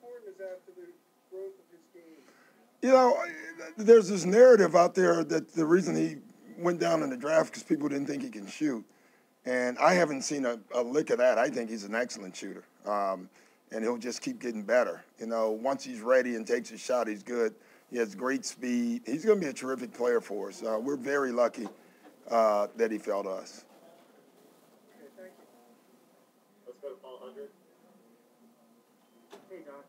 important is that to the growth of his game? You know, there's this narrative out there that the reason he went down in the draft because people didn't think he can shoot. And I haven't seen a lick of that. I think he's an excellent shooter. And he'll just keep getting better. You know, once he's ready and takes a shot, he's good. He has great speed. He's going to be a terrific player for us. We're very lucky that he fell to us. Okay, thank you. Let's go to Paul Hundred. Hey, Doc.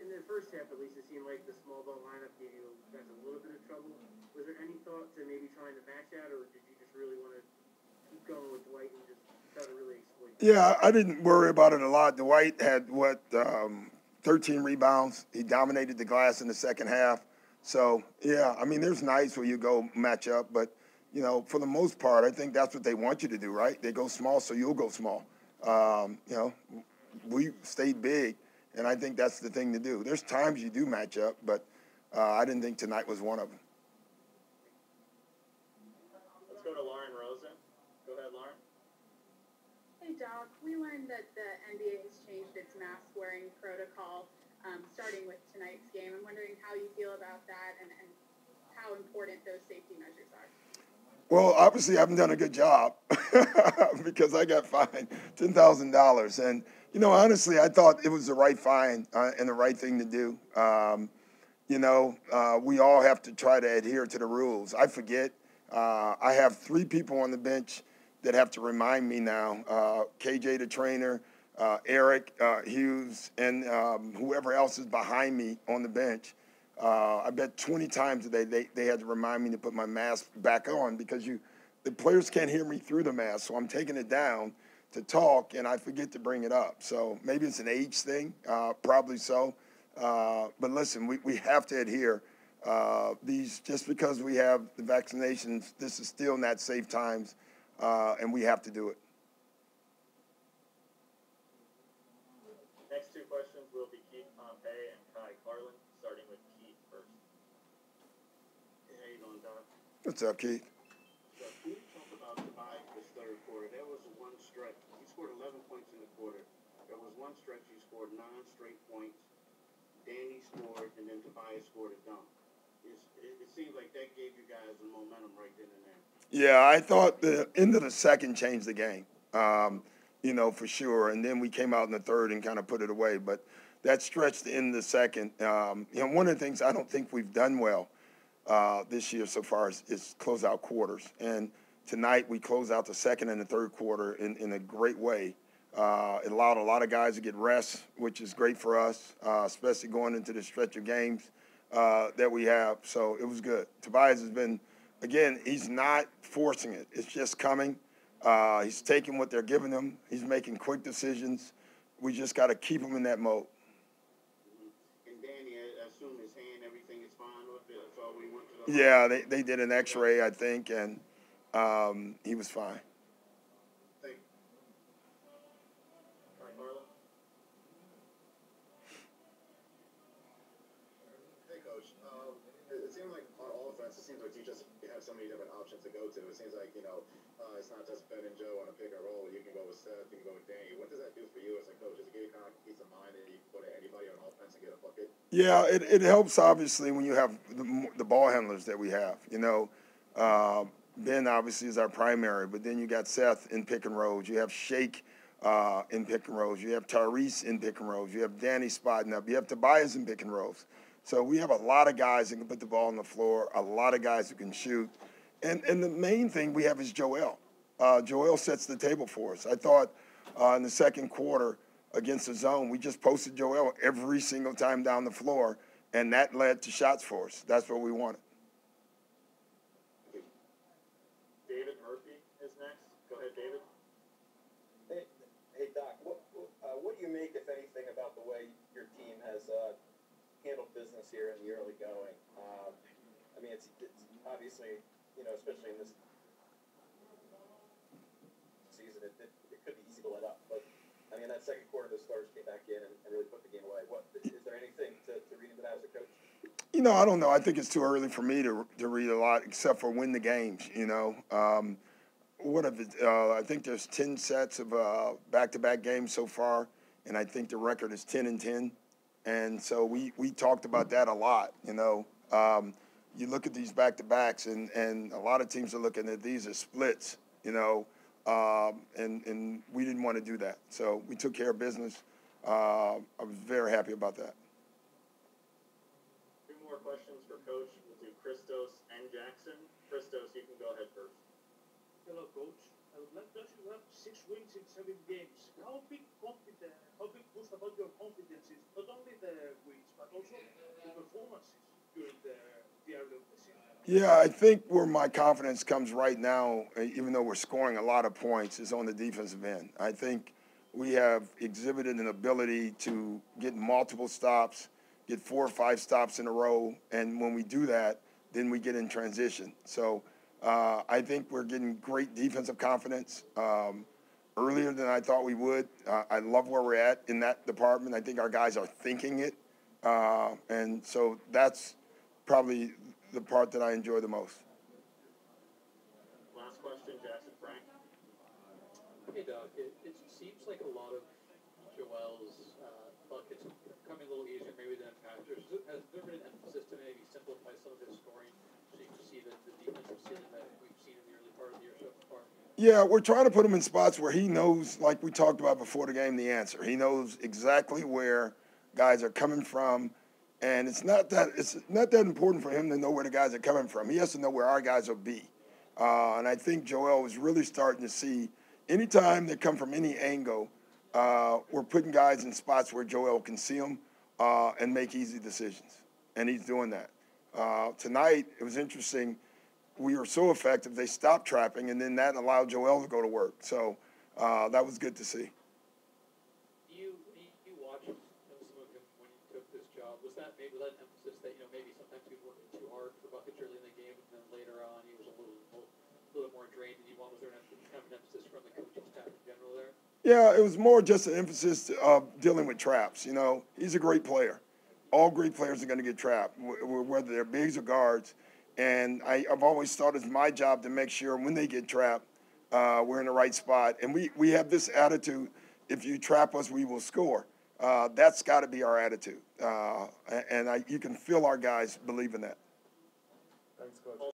In the first half, at least, it seemed like the small ball lineup gave you guys a little bit of trouble. Was there any thought to maybe trying to match that, or did you just really want to keep going with Dwight and just try to really exploit that? Yeah, I didn't worry about it a lot. Dwight had, 13 rebounds. He dominated the glass in the second half. So, yeah, I mean, there's nights where you go match up, but, you know, for the most part, I think that's what they want you to do, right? They go small, so you'll go small. You know, we stayed big, and I think that's the thing to do. There's times you do match up, but I didn't think tonight was one of them. Let's go to Lauren Rosen. Go ahead, Lauren. Hey, Doc. We learned that the NBA has changed its mask-wearing protocol starting with tonight's game. I'm wondering how you feel about that and how important those safety measures are. Well, obviously, I haven't done a good job because I got fined $10,000. And, you know, honestly, I thought it was the right fine and the right thing to do. You know, we all have to try to adhere to the rules. I forget. I have 3 people on the bench that have to remind me now, KJ, the trainer, Eric Hughes, and whoever else is behind me on the bench. I bet 20 times a day they had to remind me to put my mask back on because the players can't hear me through the mask, so I'm taking it down to talk, and I forget to bring it up. So maybe it's an age thing, probably so. But listen, we have to adhere. Just because we have the vaccinations, this is still not safe times, and we have to do it. Next 2 questions will be Keith Pompey and Kai Carlin, starting with Keith first. Hey, how you doing, Doc? What's up, Keith? So, can you talk about Tobias this third quarter? There was one stretch. He scored 11 points in the quarter. There was one stretch he scored 9 straight points. Danny scored, and then Tobias scored a dunk. It seems like that gave you guys the momentum right then and there. Yeah, I thought the end of the second changed the game, you know, for sure. And then we came out in the third and kind of put it away. But that stretch to end the second, you know, one of the things I don't think we've done well this year so far is close out quarters. And tonight we closed out the second and the third quarter in a great way. It allowed a lot of guys to get rest, which is great for us, especially going into the stretch of games that we have. So it was good. Tobias has been, again, he's not forcing it. It's just coming. He's taking what they're giving him. He's making quick decisions. We just got to keep him in that mode. And Danny, I assume his hand, everything is fine with it. That's all we went to. Yeah, they did an X-ray, I think, and he was fine. Thank you. Kai Carlin. Hey, Coach. It seems like on offense, it seems like you just have so many different options to go to. It seems like, you know, it's not just Ben and Joe on a pick and roll. You can go with Seth, you can go with Danny. What does that do for you as a coach? Does it give you kind of peace of mind that you can go to anybody on offense and get a bucket? Yeah, it helps, obviously, when you have the ball handlers that we have. You know, Ben, obviously, is our primary, but then you got Seth in pick and rolls. You have Shake in pick and rolls. You have Tyrese in pick and rolls. You have Danny spotting up. You have Tobias in pick and rolls. So we have a lot of guys that can put the ball on the floor, a lot of guys who can shoot. And the main thing we have is Joel. Joel sets the table for us. I thought in the second quarter against the zone, we just posted Joel every single time down the floor, and that led to shots for us. That's what we wanted. David Murphy is next. Go ahead, David. Hey, Doc, what do you make, if anything, about the way your team has handled business here in the early going? I mean, it's obviously, you know, especially in this season, it could be easy to let up. But, I mean, that second quarter, the Stars came back in and really put the game away. Is there anything to read into that as a coach? You know, I don't know. I think it's too early for me to read a lot, except for win the games, you know. I think there's 10 sets of back-to-back games so far, and I think the record is 10-10. And so we talked about that a lot, you know. You look at these back-to-backs, and a lot of teams are looking at these as splits, you know, and we didn't want to do that. So we took care of business. I was very happy about that. Two more questions for Coach. We'll do Christos and Jackson. Christos, you can go ahead first. Hello, Coach. I would like to ask you, have 6 wins in 7 games. How big boost about your confidence is not only the wins, but also the performances during the early of the season? Yeah, I think where my confidence comes right now, even though we're scoring a lot of points, is on the defensive end. I think we have exhibited an ability to get multiple stops, get 4 or 5 stops in a row, and when we do that, then we get in transition. So I think we're getting great defensive confidence earlier than I thought we would. I love where we're at in that department. I think our guys are thinking it, and so that's probably the part that I enjoy the most. Last question, Jackson Frank. Hey, Doc. It seems like a lot of Joel's buckets coming a little easier maybe than Patrick's. Has there been an emphasis to maybe simplify some of his scoring so you can see the defensive ceiling that we've seen in the early part of the year so far? Yeah, we're trying to put him in spots where he knows, like we talked about before the game, the answer. He knows exactly where guys are coming from. And it's not that important for him to know where the guys are coming from. He has to know where our guys will be. And I think Joel is really starting to see anytime they come from any angle, we're putting guys in spots where Joel can see them and make easy decisions. And he's doing that. Tonight, it was interesting. We were so effective, they stopped trapping, and then that allowed Joel to go to work. So that was good to see. You watched some of him when he took this job. Was that an emphasis that, maybe sometimes he was working too hard for buckets early in the game, and then later on he was a little more drained? Was there an emphasis from the coaching staff in general there? Yeah, it was more just an emphasis of dealing with traps. He's a great player. All great players are going to get trapped, whether they're bigs or guards. And I've always thought it's my job to make sure when they get trapped, we're in the right spot. And we have this attitude, if you trap us, we will score. That's got to be our attitude. And you can feel our guys believe in that. Thanks, Coach.